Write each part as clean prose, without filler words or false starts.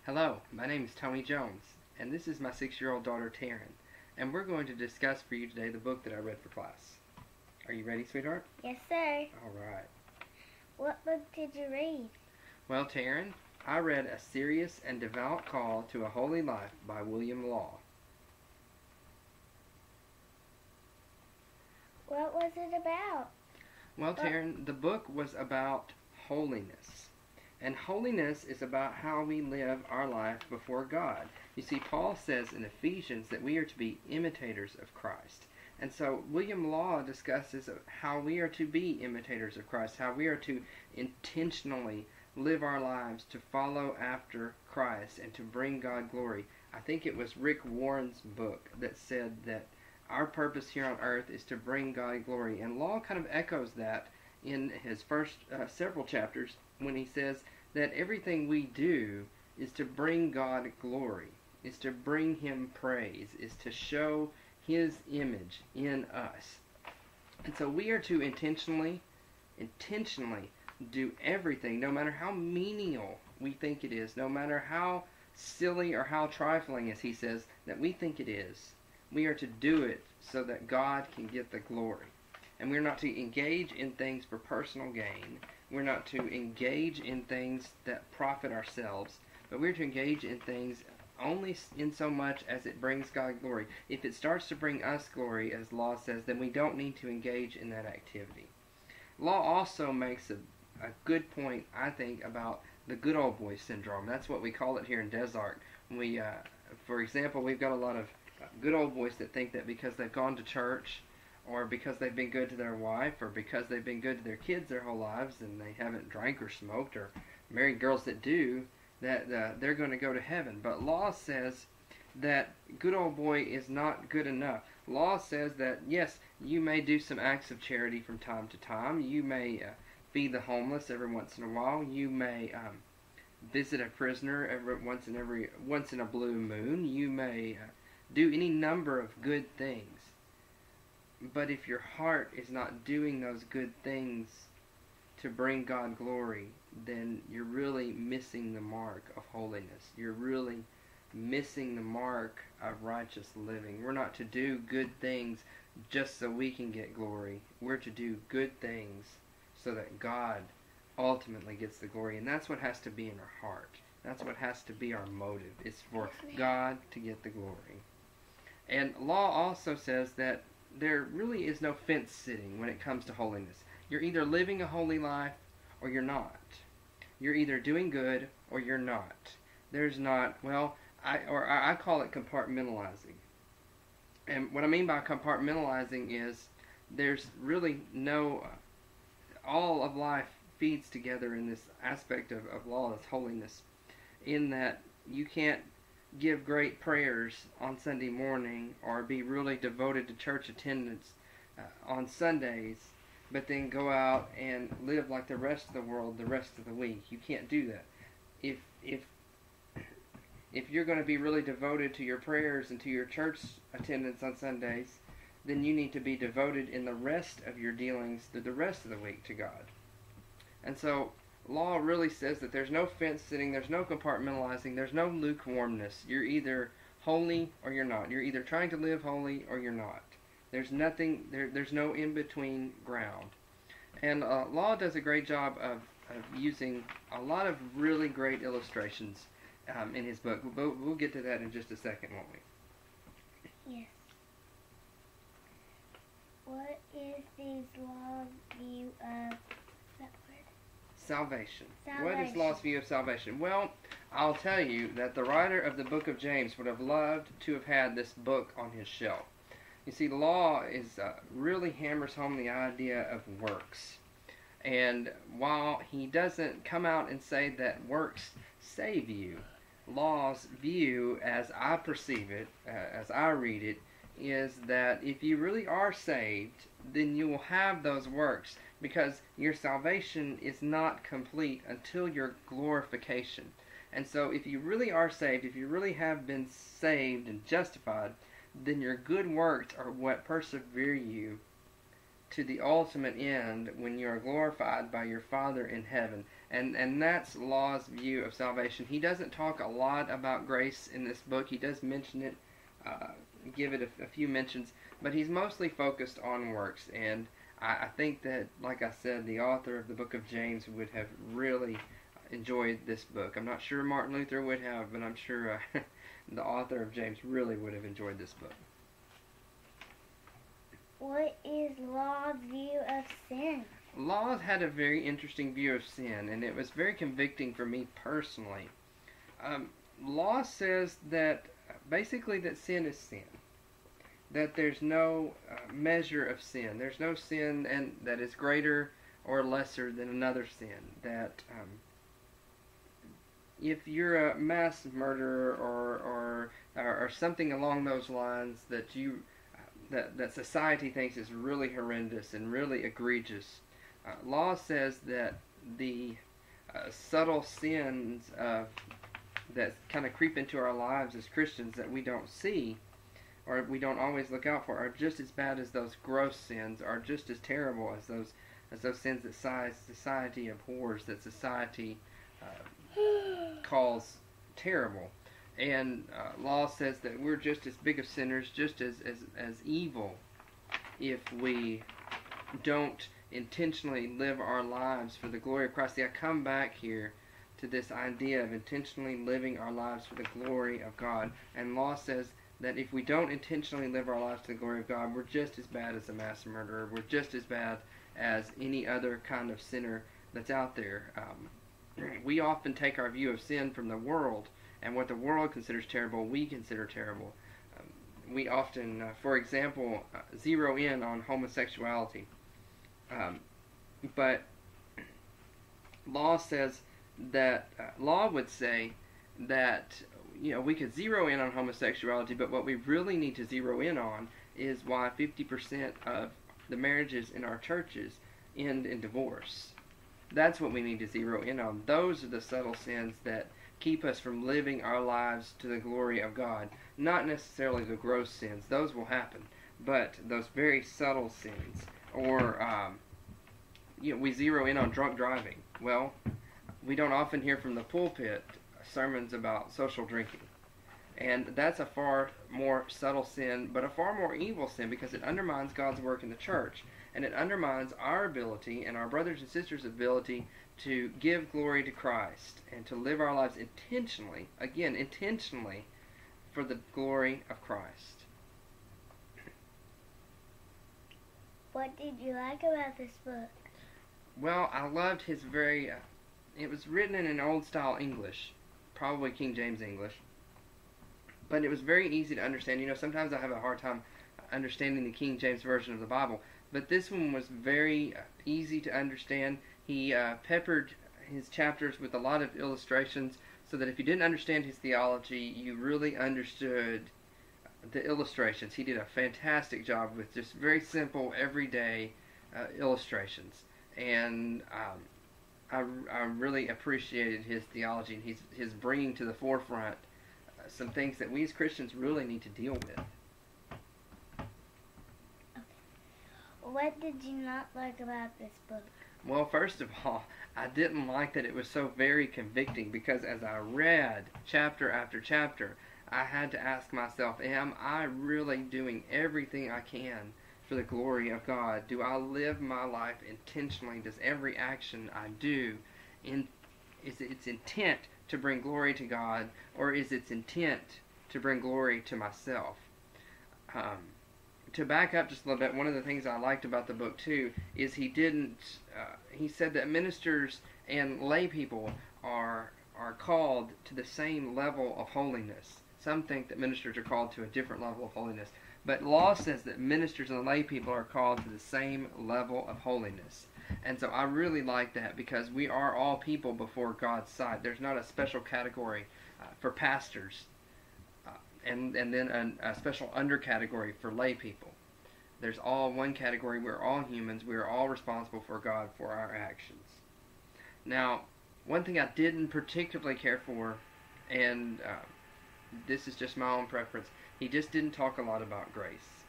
Hello, my name is Tony Jones, and this is my 6-year-old daughter Taryn, and we're going to discuss for you today the book that I read for class. Are you ready, sweetheart? Yes, sir. All right. What book did you read? Well, Taryn, I read A Serious and Devout Call to a Holy Life by William Law. What was it about? Well, Taryn, the book was about holiness. And holiness is about how we live our life before God. You see, Paul says in Ephesians that we are to be imitators of Christ. And so William Law discusses how we are to be imitators of Christ, how we are to intentionally live our lives to follow after Christ and to bring God glory. I think it was Rick Warren's book that said that our purpose here on earth is to bring God glory. And Law kind of echoes that in his first several chapters when he says that everything we do is to bring God glory, is to bring Him praise, is to show His image in us. And so we are to intentionally do everything, no matter how menial we think it is, no matter how silly or how trifling, as he says, that we think it is. We are to do it so that God can get the glory. And we're not to engage in things for personal gain. We're not to engage in things that profit ourselves, but we're to engage in things only in so much as it brings God glory. If it starts to bring us glory, as Law says, then we don't need to engage in that activity. Law also makes a good point, I think, about the good old boy syndrome. That's what we call it here in Desart. For example, we've got a lot of good old boys that think that because they've gone to church, or because they've been good to their wife, or because they've been good to their kids their whole lives and they haven't drank or smoked, or married girls that do, that they're going to go to heaven. But Law says that good old boy is not good enough. Law says that, yes, you may do some acts of charity from time to time. You may feed the homeless every once in a while. You may visit a prisoner once in a blue moon. You may do any number of good things. But if your heart is not doing those good things to bring God glory, then you're really missing the mark of holiness. You're really missing the mark of righteous living. We're not to do good things just so we can get glory. We're to do good things so that God ultimately gets the glory. And that's what has to be in our heart. That's what has to be our motive. It's for God to get the glory. And Law also says that there really is no fence sitting when it comes to holiness. You're either living a holy life or you're not. You're either doing good or you're not. There's not, I call it compartmentalizing. And what I mean by compartmentalizing is there's really no, all of life feeds together in this aspect of law, this holiness, in that you can't give great prayers on Sunday morning or be really devoted to church attendance on Sundays, but then go out and live like the rest of the world the rest of the week. You can't do that. If you're going to be really devoted to your prayers and to your church attendance on Sundays, then you need to be devoted in the rest of your dealings the rest of the week to God. And so Law really says that there's no fence sitting, there's no compartmentalizing, there's no lukewarmness. You're either holy or you're not. You're either trying to live holy or you're not. There's nothing, there's no in-between ground. And Law does a great job of using a lot of really great illustrations in his book. We'll get to that in just a second, won't we? Yes. What is the Law's view of Salvation. What is Law's view of salvation? Well, I'll tell you that the writer of the book of James would have loved to have had this book on his shelf. You see, Law really hammers home the idea of works. And while he doesn't come out and say that works save you, Law's view, as I perceive it, as I read it, is that if you really are saved, then you will have those works, because your salvation is not complete until your glorification. And so if you really are saved, if you really have been saved and justified, then your good works are what persevere you to the ultimate end when you are glorified by your Father in heaven. And that's Law's view of salvation. He doesn't talk a lot about grace in this book. He does mention it, give it a few mentions, but he's mostly focused on works. And I think that, like I said, the author of the book of James would have really enjoyed this book. I'm not sure Martin Luther would have, but I'm sure the author of James really would have enjoyed this book. What is Law's view of sin? Law had a very interesting view of sin, and it was very convicting for me personally. Law says that basically that sin is sin. That there's no measure of sin. There's no sin and that is greater or lesser than another sin. That if you're a mass murderer or something along those lines that that society thinks is really horrendous and really egregious, Law says that the subtle sins that kind of creep into our lives as Christians that we don't see or we don't always look out for are just as bad as those gross sins, are just as terrible as those sins that society abhors, that society calls terrible. And Law says that we're just as big of sinners, just as evil, if we don't intentionally live our lives for the glory of Christ. See, I come back here to this idea of intentionally living our lives for the glory of God. And Law says that if we don't intentionally live our lives to the glory of God, we're just as bad as a mass murderer. We're just as bad as any other kind of sinner that's out there. We often take our view of sin from the world, and what the world considers terrible, we consider terrible. We often, for example, zero in on homosexuality. But Law says that Law would say that we could zero in on homosexuality, but what we really need to zero in on is why 50% of the marriages in our churches end in divorce. That's what we need to zero in on. Those are the subtle sins that keep us from living our lives to the glory of God. Not necessarily the gross sins. Those will happen. But those very subtle sins. Or, we zero in on drunk driving. Well, we don't often hear from the pulpit sermons about social drinking. And that's a far more subtle sin, but a far more evil sin, because it undermines God's work in the church. And it undermines our ability and our brothers and sisters' ability to give glory to Christ and to live our lives intentionally, again, intentionally, for the glory of Christ. What did you like about this book? Well, I loved his very, it was written in an old style English, probably King James English, but it was very easy to understand. Sometimes I have a hard time understanding the King James Version of the Bible, but this one was very easy to understand. He peppered his chapters with a lot of illustrations so that if you didn't understand his theology, you really understood the illustrations. He did a fantastic job with just very simple, everyday illustrations. And I really appreciated his theology and his bringing to the forefront some things that we as Christians really need to deal with. What did you not like about this book? Well, first of all, I didn't like that it was so very convicting, because as I read chapter after chapter, I had to ask myself, am I really doing everything I can for the glory of God? Do I live my life intentionally? Does every action I do, is its intent to bring glory to God, or is its intent to bring glory to myself? To back up just a little bit, one of the things I liked about the book too is he said that ministers and lay people are called to the same level of holiness. Some think that ministers are called to a different level of holiness, but Law says that ministers and lay people are called to the same level of holiness. And so I really like that, because we are all people before God's sight. There's not a special category for pastors and then a special undercategory for lay people. There's all one category. We're all humans. We're all responsible for God for our actions. Now, one thing I didn't particularly care for, and this is just my own preference, he just didn't talk a lot about grace.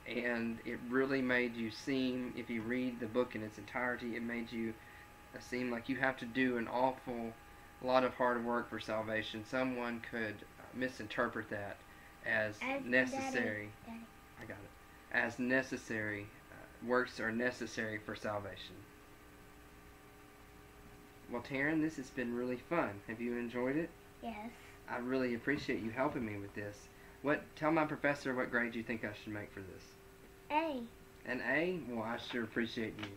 And it really made you seem, if you read the book in its entirety, it made you that seem like you have to do an awful lot of hard work for salvation, someone could misinterpret that as necessary. Daddy. I got it. As necessary. Works are necessary for salvation. Well, Taryn, this has been really fun. Have you enjoyed it? Yes. I really appreciate you helping me with this. Tell my professor what grade you think I should make for this. A. An A? Well, I sure appreciate you